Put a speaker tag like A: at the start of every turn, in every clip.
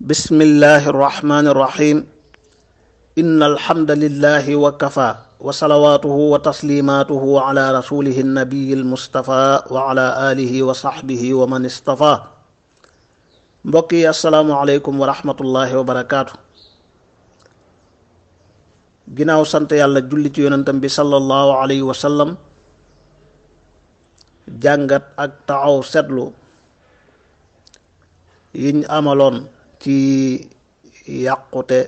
A: بسم الله الرحمن الرحيم إن الحمد لله وكفى وصلواته وتسليماته على رسوله النبي المصطفى وعلى آله وصحبه ومن اصطفى mbokki asalaamaaleykum wa rahmatullahi wa barakaatu. ginnaaw sant yàlla julli ci yonentam bi sallallahu alayhi wa sallam, jàngat ak taxaw seetlu yiñ amaloon ci yàqute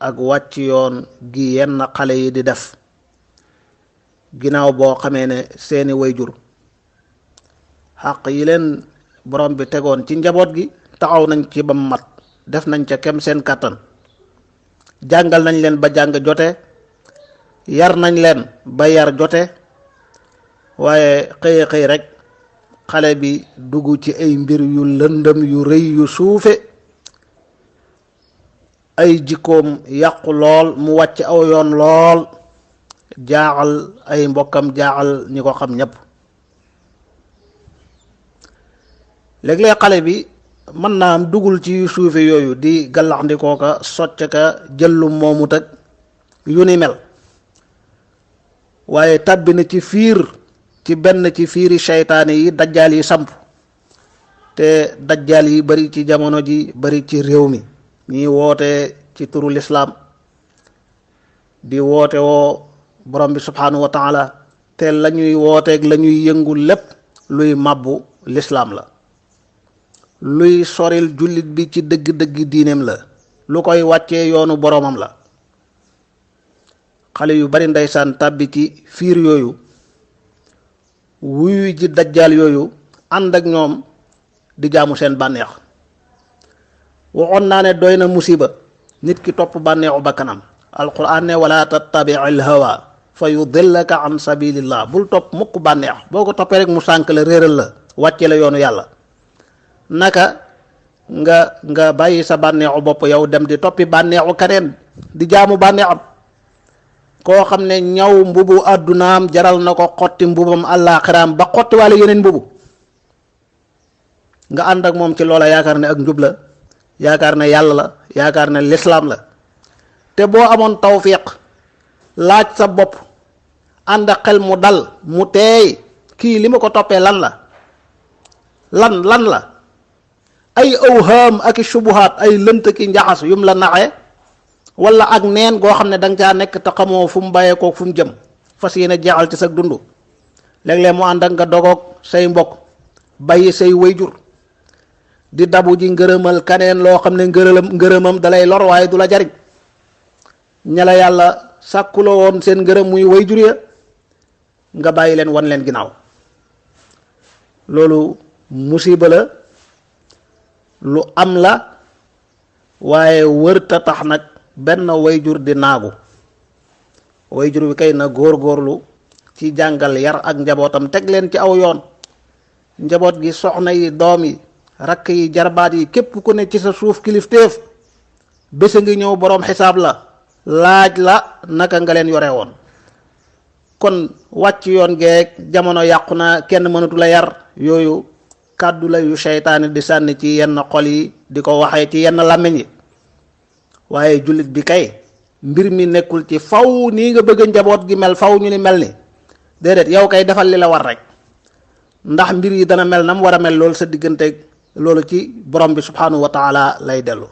A: ak wàcc yoon gi yenn xale yi di def ginnaaw boo xamee ne seeni wayjur xàq yi leen borom bi tegoon ci njaboot gi taxaw nañ ci ba mat, def nañ ca kem seen kàttan, jàngal nañ leen ba jàng jote, yar nañ leen ba yar jote, waaye xëy rek xale bi dugg ci ay mbir yu lëndëm yu rëy yu suufe, ay jikkoom yàqu lool, mu wàcc aw yoon lool, jaaxal ay mbokkam, jaaxal ñi ko xam ñépp. léeg-léeg xale bi mën naa am dugul ci suufe yooyu di gallaxndikoo ka socc ka jëllu moomut ak yu ni mel, waaye tàbbi na ci benn ci fiiri seytaane yi dajjaal yi samp, te dajjaal yi bari ci jamono ji, bari ci réew mi, ñi woote ci turu lislaam di woote woo borom bi subhanahu wa taala, te lañuy wooteeg lañuy yëngu lépp luy màbbu lislaam la, luy soril jullit bi ci dëgg-dëgg diineem la, lu koy wàccee yoonu boromam la. xale yu bari ndeysaan tàbbi ci fiir yooyu, wuyu ji dajjaal yooyu, ànd ak ñoom di jaamu seen bànneex. waxoon naa ne doy na musiba nit ki topp bànneexu bakkanam. alquran ne wala tattabi'il hawa fa yudillaka an sabilillah, bul topp mukk bànneex, boo ko toppee rek mu sànk la, réeral la, wàcce la yoonu yàlla. naka nga bàyyi sa bànneexu bopp yow dem di toppi bànneexu keneen, di jaamu bànneexam, koo xam ne ñaw mbubu àddunaam jaral na ko xotti mbubam àllaaxiraam ba xotti walla yeneen mbubu, nga ànd ak moom ci loola, yaakaar ne ak njub la, yaakaar ne yàlla la, yaakaar ne lislaam la. te boo amoon tawfiq laaj sa bopp, ànd ak xel mu dal mu teey, kii li ma ko toppee lan la, lan la, ay awhaam ak i subuhaat, ay lënt ki njaxas yum la naxee, wala ak neen goo xam ne danga caa nekk te xamoo fu mu bàyyee kook fu mu jëm, fas yéene jeexal ci sa dund. léeg-léeg mu ànd ak nga dogoog say mbokk, bàyyi say wayjur, di dabu ji ngërëmal kaneen loo xam ne ngërëmam dalay lor waaye du la jariñ. ña la yàlla sàkkuloo woon seen ngërëm muy wayjur ya, nga bàyyi leen wan leen ginnaaw. loolu musiba la, lu am la, waaye wërta tax nag benn wayjur di naagu. wayjur bi kay na góor-góorlu ci jàngal, yar ak njabootam, teg leen ci aw yoon. njaboot gi, soxna yi, doom yi, rakk yi, jarbaat yi, képp ku ne ci sa suuf kilifteef, bés a ngi ñëw boroom xisaab la, laaj la naka nga leen yore woon. kon wàcc yoon geeg jamono yàqu na, kenn mënatu la yar, yooyu kàddu la yu seytaane di sànni ci yenn xol yi, di ko waxee ci yenn làmmiñ yi. waaye jullit bi kay mbir mi nekkul ci faw nii nga bëgg njaboot gi mel, faw ñu ni mel ni, déedéet, yow kay defal li la war rek, ndax mbir yi dana mel nam war a mel, loolu sa digganteeg loolu ci borom bi subhanahu wa taala lay dellu.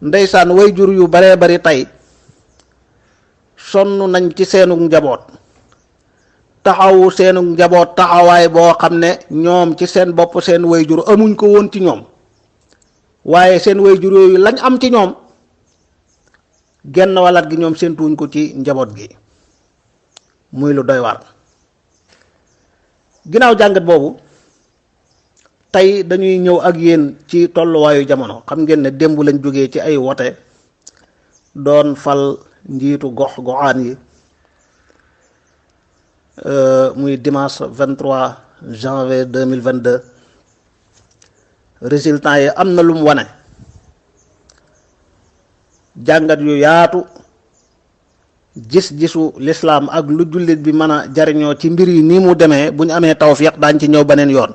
A: ndeysaan wayjur yu baree bari tey sonn nañ ci seenug njaboot, taxawu seenug njaboot taxawaay boo xam ne ñoom ci seen bopp seen wayjur amuñ ko woon ci ñoom, waaye seen wayjur yooyu lañ am ci ñoom genn wàllat gi ñoom séentuwuñ ko ci njaboot gi, muy lu doy waar. ginnaaw jàngat boobu, tey dañuy ñëw ak yéen ci tolluwaayu jamono. xam ngeen ne démb lañ jógee ci ay wote doon fal njiitu goxaan yi, muy dimanche 23 janvier 2022. résultat yi am na lu mu wane, jàngat yu yaatu, gis-gisu lislaam ak lu jullit bi mën a jariñoo ci mbir yi nii mu demee. bu ñu amee tawfiq daañ ci ñëw beneen yoon.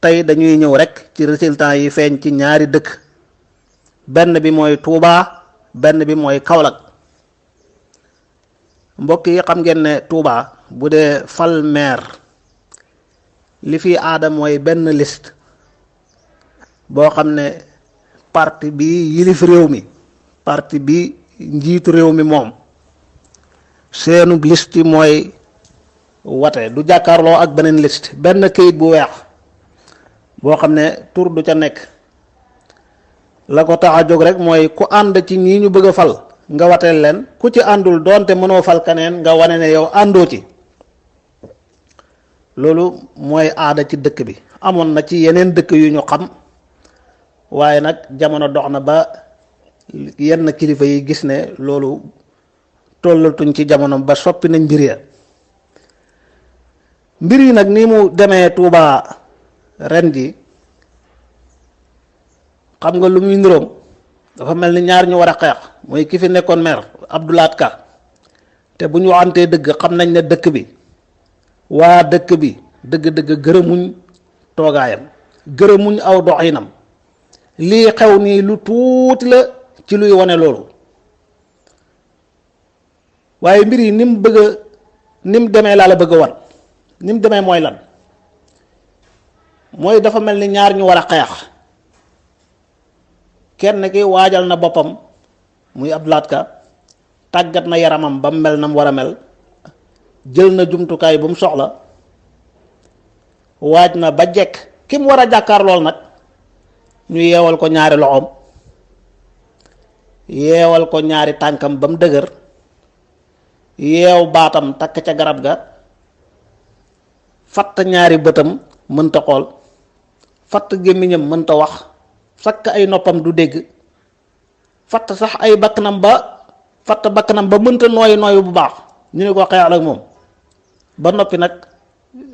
A: tey dañuy ñëw rek ci résultats yi feeñ ci ñaari dëkk, benn bi mooy Touba, benn bi mooy Kaolack. mbokk yi xam ngeen ne Touba bu dee fal maire li fi aada mooy benn liste boo xam ne parti bi yilif réew mi, parti bi njiitu réew mi moom seenu liste mooy wate, du jàkkaarloo ak beneen liste, benn këyit bu weex boo xam ne tur du ca nekk. la ko tax a jóg rek mooy ku ànd ci ñii ñu bëgg a fal nga wateel leen, ku ci àndul doonte mënoo fal keneen nga wane ne yow àndoo ci. loolu mooy aada ci dëkk bi. amoon na ci yeneen dëkk yu ñu xam, waaye nag jamono dox na ba yenn kilifa yi gis ne loolu tollatuñ ci jamono ba soppi nañ mbir ya. mbir yi nag ni mu demee Touba ren ji, xam nga lu muy niroom, dafa mel ni ñaar ñu war a xeex, mooy ki fi nekkoon maire Abdou Lahad Ka, te bu ñu waxantee dëgg xam nañ ne dëkk bi waa dëkk bi dëgg-dëgg gërëmuñ toogaayam, gërëmuñ aw doxinam. lii xew nii lu tuuti la ci luy wane loolu, waaye mbir yi ni mu demee laa la bëgg a wan. ni mu demee mooy lan? mooy dafa mel ni ñaar ñu war a xeex. kenn ki waajal na boppam muy Abdou Lahad Ka, tàggat na yaramam ba mu mel na mu war a mel, jël na jumtukaay bu mu soxla, waaj na ba jekk. ki mu war a jàkkaar lool nag ñu yeewal ko ñaari loxoom, yeewal ko ñaari tànkam ba mu dëgër, yeew baatam takk ca garab ga, fatt ñaari bëtam mënta xool, fatt gémmiñam mënta wax, sakk ay noppam du dégg, fatt sax ay bakkanam ba mënta nooy bu baax. ñu ne ko xeexal ak moom ba noppi nag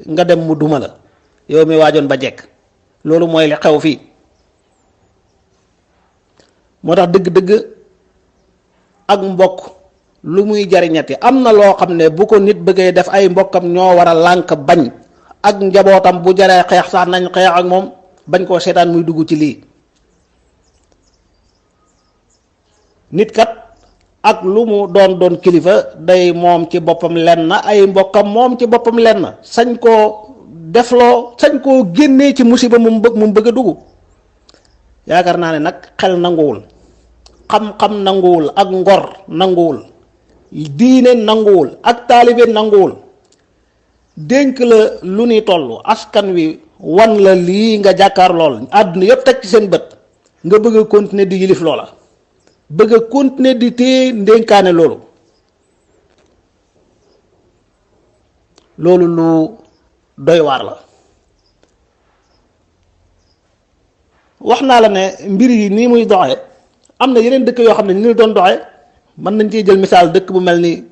A: nga dem mu duma la yow mi waajoon ba jekk. loolu mooy li xew fii. moo tax dëgg-dëgg ak mbokk lu muy jariñati, am na loo xam ne bu ko nit bëggee def ay mbokkam ñoo war a lànk bañ, ak njabootam bu jaree xeex sax nañ xeex ak moom, bañ koo seetaan muy dugg ci lii. nit kat ak lu mu doon kilifa day moom ci boppam lenn, ay mbokkam moom ci boppam lenn, sañ koo defloo, sañ koo génnee ci musiba mu bëgg a dugg. yaakaar naa ne nag xel nanguwul, xam-xam nanguwul, ak ngor nanguwul, diine nanguwul, ak taalibe nanguwul. dénk la lu ni toll, askan wi wan la lii nga jàkkaar lool, àdduna yépp teg ci seen bët, nga bëgg a continuer di yilif loola, bëgg a continuer di téye ndénkaane loolu. loolu lu doy waar la. wax naa la ne mbir yi nii muy doxe, am na yeneen dëkk yoo xam ne ni ñu doon doxe. mën nañ ciy jël misaal dëkk bu mel ni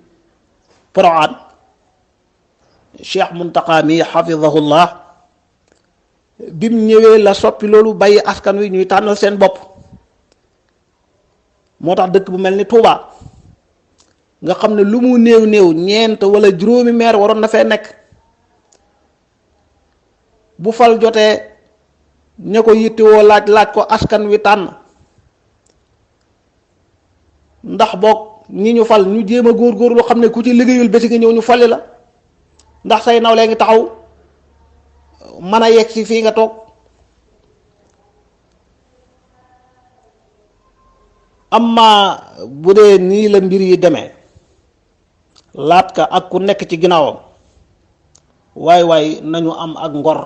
A: Porokhane, Cheikh Muntaqa mi xafidahullah, bim ñëwee la soppi loolu, bàyyi askan wi ñuy tànnal seen bopp. moo tax dëkk bu mel ni Touba nga xam ne lu mu néew ñeent wala juróomi meer waroon na fee nekk, bu fal jotee ña ko yittewoo laaj ko askan wi tànn. ndax boog ñi ñu fal ñu jéem a góorgóorlu xam ne ku ci liggéeyul ba si nga ñëw ñu fali la, ndax say nawlee ngi taxaw mën a yegg si fii nga toog. amma bu dee nii la mbir yi demee, Laat Ka ak ku nekk ci ginnaawam, waay nañu am ak ngor,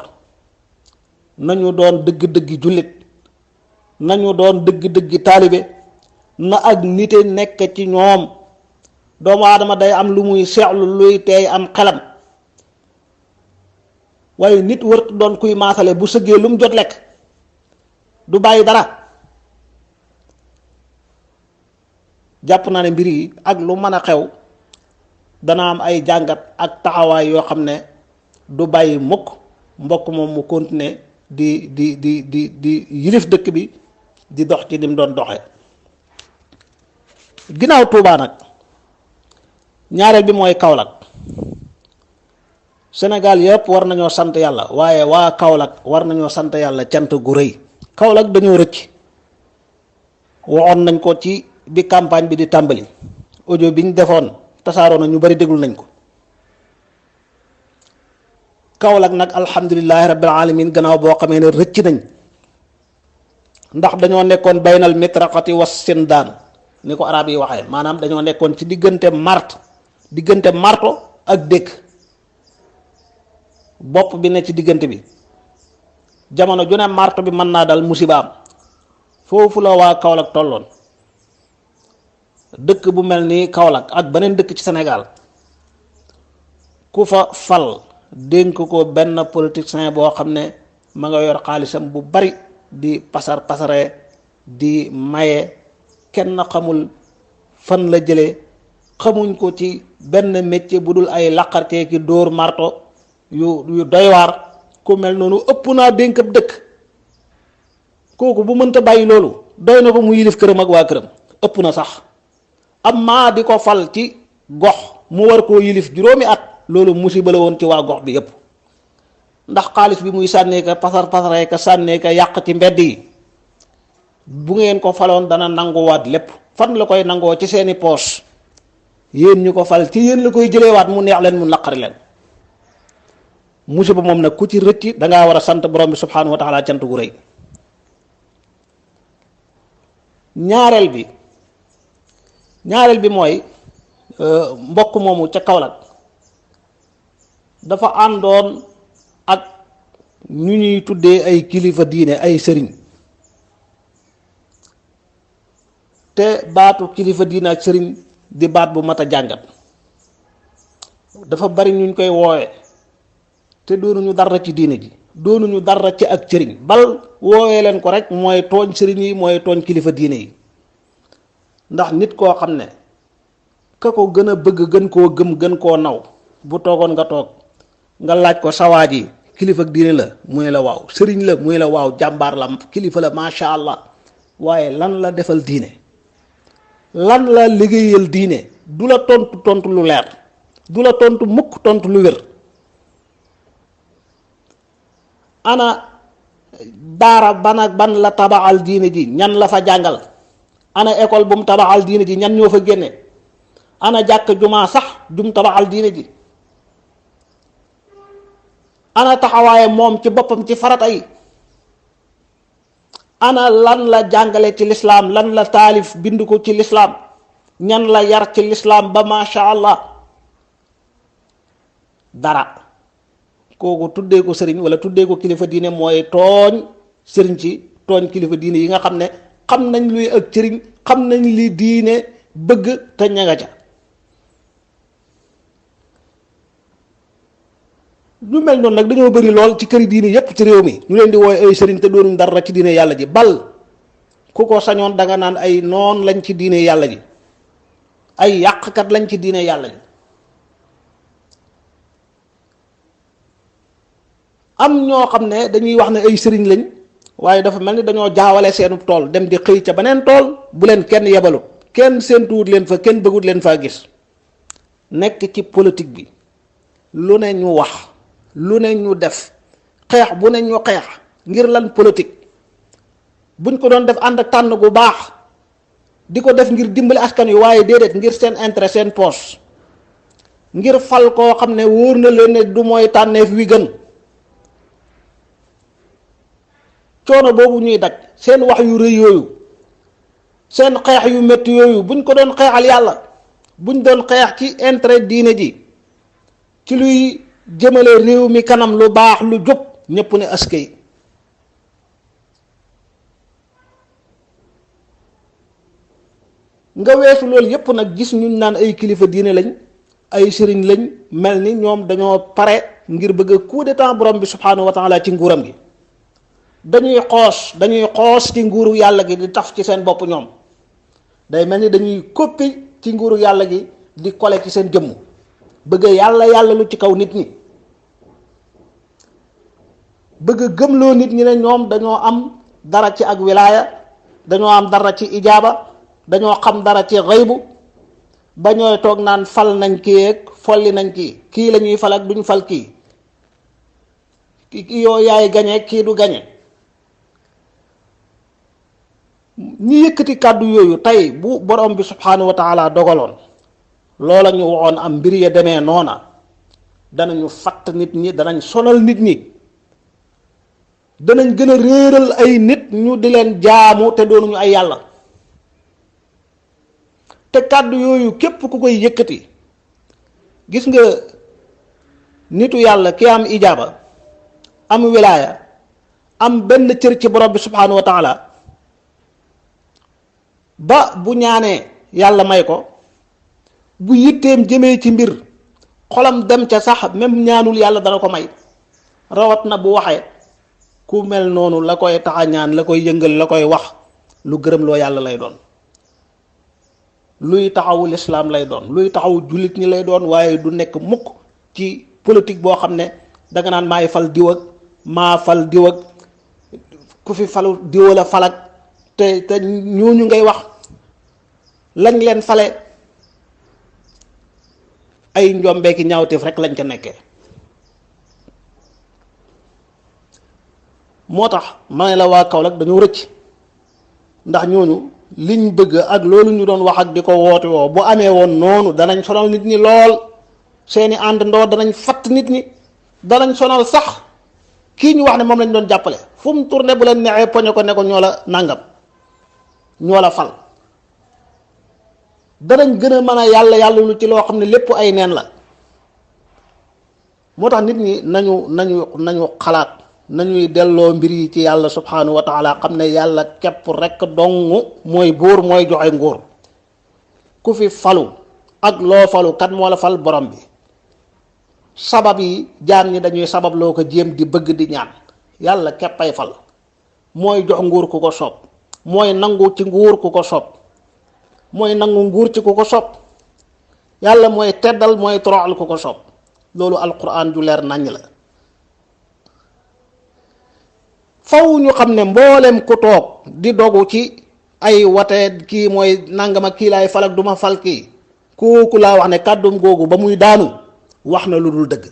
A: nañu doon dëgg-dëggi jullit, nañu doon dëgg-dëggi taalibe, na ak nite nekk ci ñoom. doomu aadama day am lu muy seexlu luy teey am xelam, waaye nit wërtu doon kuy maasale bu sëggee lu mu jot lekk du bàyyi dara. jàpp naa ne mbir yi ak lu mën a xew dana am ay jàngat ak taxawaay yoo xam ne du bàyyi mukk mbokk moom mu continuer di yilif dëkk bi, di dox ci lim doon doxe. ginnaaw Touba nag ñaareel bi mooy Kaolack. Sénégal yëpp war nañoo sant yàlla, waaye waa Kaolack war nañoo sant yàlla cant gu rëy. Kaolack dañoo rëcc, waxoon nañ ko ci bi campagne bi di tàmbali, audio bi ñu defoon tasaaroo na, ñu bari déglu nañ ko. Kaolack nag alhamdulilahi rabbil alamin, gannaaw boo xamee ne rëcc nañ, ndax dañoo nekkoon baynal mitraqati was sindaan ni ko arab yi waxee, maanaam dañoo nekkoon ci diggante marto ak dëkk, bopp bi ne ci diggante bi. jamono ju ne marto bi mën naa dal musibaam. foofu la waa Kaolack tolloon. dëkk bu mel ni Kaolack ak beneen dëkk ci Sénégal, ku fa fal dénk ko benn politicien boo xam ne ma nga yor xaalisam bu bari di pasaree di maye, kenn xamul fan la jëlee, xamuñ ko ci benn métier bu dul ay laqartee ki dóor marto yu doy waar. ku mel noonu ëpp naa dénk ab dëkk. kooku bu mënta bàyyi loolu, doy na ko mu yilif këram ak waa këram, ëpp na sax. amma di ko fal ci gox mu war koo yilif juróomi at, loolu musiba la woon ci waa gox bi yépp. ndax xaalis bi muy sànnee ka pasaree ka sànnee ka yàq ci mbedd yi, bu ngeen ko faloon dana nanguwaat lépp. fan la koy nangoo? ci seeni poos. yéen ñu ko fal ci yéen la koy jëlewaat, mu neex leen mu naqari leen. musiba moom nag ku ci rëcc dangaa war a sant borom bi subhanahu wa taala cant gu rëy. ñaareel bi mooy mbokk moomu ca Kaolack dafa àndoon ak ñu ñuy tuddee ay kilifa diine, ay sëriñ. te baatu kilifa diine ak sëriñ di baat bu mat a jàngat. dafa bari ñu koy woowe te doonuñu dara ci diine ji, doonuñu dara ci ak sëriñ, bal woowee leen ko rek mooy tooñ sëriñ yi, mooy tooñ kilifa diine yi. ndax nit koo xam ne ka ko gën a bëgg, gën koo gëm, gën koo naw, bu toogoon nga toog nga laaj ko sawaaj yi kilifa diine la mu ne la waaw, sëriñ la mu ne la waaw, jàmbaar la, kilifa la, macha allah, waaye lan la defal diine, lan la liggéeyal diine? du la tontu lu leer, du la tontu mukk tontu lu wér. ana daara ban la tabaxal diine ji, ñan la fa jàngal? ana école bu mu tabaxal diine ji, ñan ñoo fa génne? ana jàkk jumaa sax jum tabaxal diine ji? ana taxawaaye moom ci boppam ci farata yi? ana lan la jàngale ci lislaam, lan la taalif bind ko ci lislaam, ñan la yar ci lislaam ba macha allah? dara. kooku tuddee ko sëriñ wala tuddee ko kilifa diine mooy tooñ sëriñ ci, tooñ kilifa diine yi nga xam ne xam nañ luy ak sëriñ, xam nañ li diine bëgg te ña nga ca. lu mel noonu nag dañoo bëri lool ci këri diine yépp ci réew mi, ñu leen di wooy ay sëriñ te doonuñ dara ci diine yàlla ji. bal ku ko sañoon danga naan ay noon lañ ci diine yàlla ji, ay yàqkat lañ ci diine yàlla ji. am ñoo xam ne dañuy wax ne ay sëriñ lañ, waaye dafa mel ni dañoo jaawale seenu tool, dem di xëy ca beneen tool bu leen kenn yebalut, kenn séentuwut leen fa, kenn bëggut leen faa gis. nekk ci politique bi, lu ne ñu wax, lu ne ñu def, xeex bu ne ñu xeex. ngir lan? politique. buñ ko doon def ànd ak tànn gu baax, di ko def ngir dimbali askan wi, waaye déedéet, ngir seen intérêt, seen poche, ngir fal koo xam ne wóor na leen ne du mooy tànneef wi gën. coono boobu ñuy daj, seen wax yu rëy yooyu, seen xeex yu métti yooyu, buñ ko doon xeexal yàlla, buñ doon xeex ci intérêt diine ji, ci luy jëmale réew mi kanam, lu baax, lu jub, ñépp ne askay. nga weesu loolu yépp nag gis ñun naan ay kilifa diine lañ, ay sëriñ lañ, mel ni ñoom dañoo pare ngir bëgg a coup d'état borom bi subhanahu wa taala ci nguuram gi. dañuy xoos ci nguuru yàlla gi di taf ci seen bopp. ñoom day mel ni dañuy koppi ci nguuru yàlla gi di kole ci seen jëmm, bëgg yàlla lu ci kaw nit ñi, bëgg gëmloo nit ñi ne ñoom dañoo am dara ci ak wilaaya, dañoo am dara ci ijaaba, dañoo xam dara ci xaybu, ba ñooy toog naan fal nañ kii ak folli nañ kii la ñuy fal ak duñ fal kii, yoo yaay gañe kii du gañe. ñi yëkkati kàddu yooyu tey bu borom bi subhanahu wa taala dogaloon loola ñu waxoon am mbir ya demee noona danañu fatt nit ñi, danañ sonal nit ñi, danañ gën a réeral ay nit ñu di leen jaamu te doonuñu ay yàlla. te kàddu yooyu képp ku koy yëkkati, gis nga nitu yàlla ki am ijaaba, am wilaaya, am benn cër ci borom bi subhanahu wa taala, ba bu ñaanee yàlla may ko, bu yitteem jëmee ci mbir xolam dem ca sax même ñaanul yàlla dana ko may. rawat na bu waxee ku mel noonu la koy taxa ñaan, la koy yëngal, la koy wax lu gërëm loo yàlla lay doon, luy taxawu lislaam lay doon, luy taxawu jullit ñi lay doon, waaye du nekk mukk ci politique boo xam ne danga naan maay fal diw ak maa fal diw ak ku fi falu diw la falak te ñooñu ngay wax lañ leen fale ay njombeeki ñaawteef rek lañ ca nekkee. moo tax ma ne la waa Kaolack dañoo rëcc, ndax ñooñu liñ bëgg ak loolu ñu doon wax ak di ko woote woo bu amee woon noonu danañ sonal nit ñi lool, seeni àndandoo danañ fatt nit ñi, danañ sonal sax kii ñu wax ne moom lañ doon jàppale. fu mu tourné bu leen neexee poñe ko ne ko ñoo la nàngam, ñoo la fal. danañ gën a mën a yàlla lu ci loo xam ne lépp ay neen la. moo tax nit ñi nañu xalaat, nañuy delloo mbir yi ci yàlla subhanahu wa taala, xam ne yàlla képp rekk dong mooy buur, mooy joxe nguur. ku fi falu ak loo falu kat moo la fal? borom bi. sabab yi jaam ñi dañuy sabab loo ko jéem di bëgg di ñaan, yàlla képp ay fal, mooy jox nguur ku ko soob, mooy nangu ci nguur ku ko soob, mooy nangu nguur ci ku ko soob. yàlla mooy teddal, mooy toroxal ku ko soob. loolu alquran ju leer naññ la. faw ñu xam ne mboolem ku toog di dogu ci ay wate kii mooy nangama kii laay fal ak duma fal kii, kooku laa wax ne kàddum googu ba muy daanu wax na lu dul dëgg.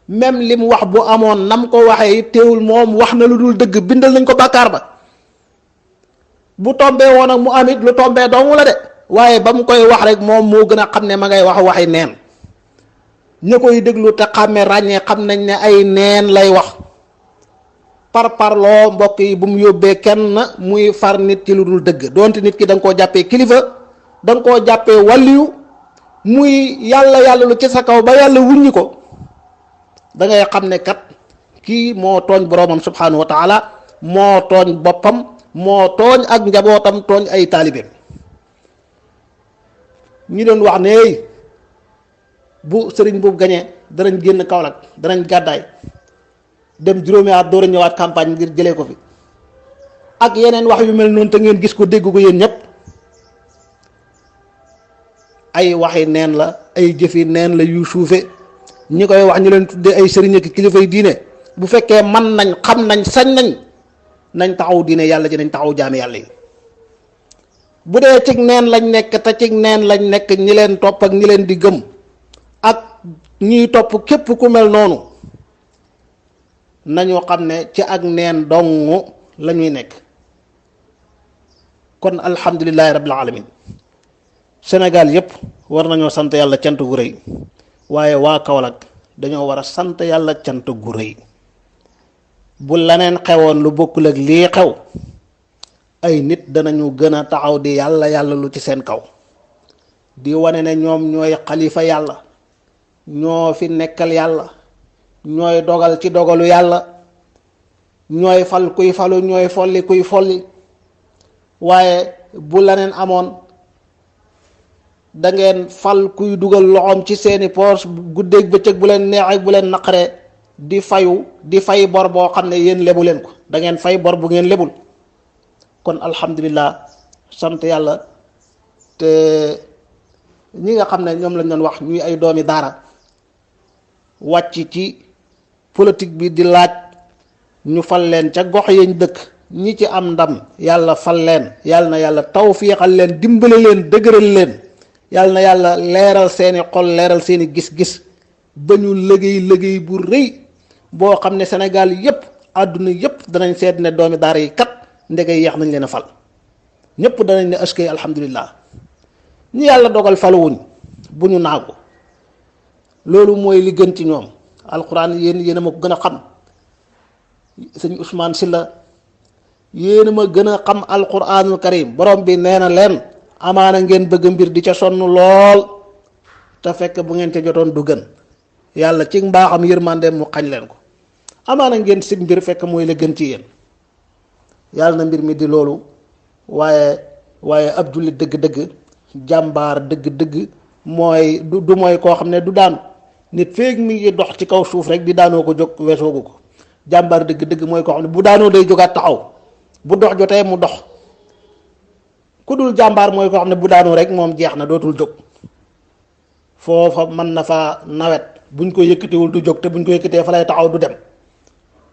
A: même li mu wax bu amoon nam ko waxee it teewul moom wax na lu dul dëgg, bindal nañ ko bàkkaar ba. bu tombee woon ak mu am it lu tombee doomu la de, waaye ba mu koy wax rek moom moo gën a xam ne ma ngay wax waxi neen. ña koy déglu te xàmme ràññee xam nañ ne ay neen lay wax. parloo mbokk yi bu mu yóbbee kenn muy far nit ci lu dul dëgg. donte nit ki da nga koo jàppee kilifa, da nga koo jàppee wàlliyu, muy yàlla lu ci sa kaw ba yàlla wuññi ko, da ngay xam ne kat kii moo tooñ boroomam subhanahu wa taala, moo tooñ boppam, moo tooñ ak njabootam, tooñ ay taalibeem. ñi doon wax ne bu sëriñ boobu gañee danañ génn Kaolack, danañ gàddaay dem juróomi at door a ñëwaat campagne ngir jëlee ko fi, ak yeneen wax yu mel noonu te ngeen gis ko dégg ko yéen ñépp, ay waxi neen la, ay jëfi neen la yu suufe. ñi koy wax ñu leen tuddee ay sëriñ ak kilifa yi diine, bu fekkee man nañ, xam nañ, sañ nañ taxaw diine yàlla ji, nañ taxaw jaami yàlla yi. bu dee cig neen lañ nekk te cig neen lañ nekk, ñi leen topp ak ñi leen di gëm ak ñiy topp képp ku mel noonu, nañu xam ne ci ak neen dong la ñuy nekk. kon alhamdulillahi rabbil alamin. Sénégal yépp war nañoo sant yàlla cant gu rëy, waaye waa Kaolack dañoo war a sant yàlla cant gu rëy. bu leneen xewoon lu bokkul ak lii xew, ay nit danañu gën a taxaw di yàlla lu ci seen kaw, di wane ne ñoom ñooy xalifa yàlla, ñoo fi nekkal yàlla, ñooy dogal ci dogalu yàlla, ñooy fal kuy falu, ñooy folli kuy folli. waaye bu leneen amoon da ngeen fal kuy dugal loxoom ci seeni poos guddeeg bëccëg, bu leen neexee bu leen naqaree, di fay bor boo xam ne yéen lebu leen ko, da ngeen fay bor bu ngeen lebul. kon alhamdulillah, sant yàlla. te ñi nga xam ne ñoom lañ doon wax ñuy ay doomi daara wàcc ci politique bi di laaj ñu fal leen ca gox yañ dëkk, ñi ci am ndam yàlla fal leen, yàlla na yàlla tawfiixal leen, dimbale leen, dëgëral leen, yàlla na yàlla leeral seeni xol, leeral seeni gis-gis ba ñu liggéey bu rëy boo xam ne Sénégal yépp àdduna yépp danañ seet ne doomi daara yi kat ndege yeex nañ leen a fal ñëpp danañ ne askay alhamdulillah ñi yàlla dogal faluwuñ bu ñu naagu loolu mooy li gën ci ñoom alquran yéen a ma ko gën a xam sëñ Ousmane Sylla yéen a ma gën a xam alquranul karim borom bi nee na leen amaana ngeen bëgg mbir di ca sonn lool te fekk bu ngeen ca jotoon du gën yàlla ci mbaaxam yërmandeem mu xañ leen ko amaana ngeen si mbir fekk mooy la gën ci yéen yàlla na mbir mi di loolu waaye ab jullit dëgg-dëgg jàmbaar dëgg-dëgg mooy du mooy koo xam ne du daanu nit feeg mi ngi dox ci kaw suuf rek di daanoo ko jóg weesoogu ko jàmbaar dëgg-dëgg mooy koo xam ne bu daanoo day jógaat taxaw bu dox jotee mu dox ku dul jàmbaar mooy koo xam ne bu daanoo rek moom jeex na dootul jóg foofa mën na fa nawet buñ ko yëkkatiwul du jóg te buñ ko yëkkatee fa lay taxaw du dem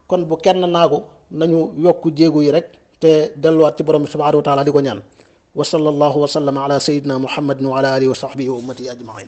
A: kon bu kenn naagu nañu yokk jéego yi rek te delluwaat ci borom bi subhanahu wa taala di ko ñaan wa sallallahu wa sallama ala sayyidina muhammadin wa ala alihi wa sahbihi wa ummati ajmain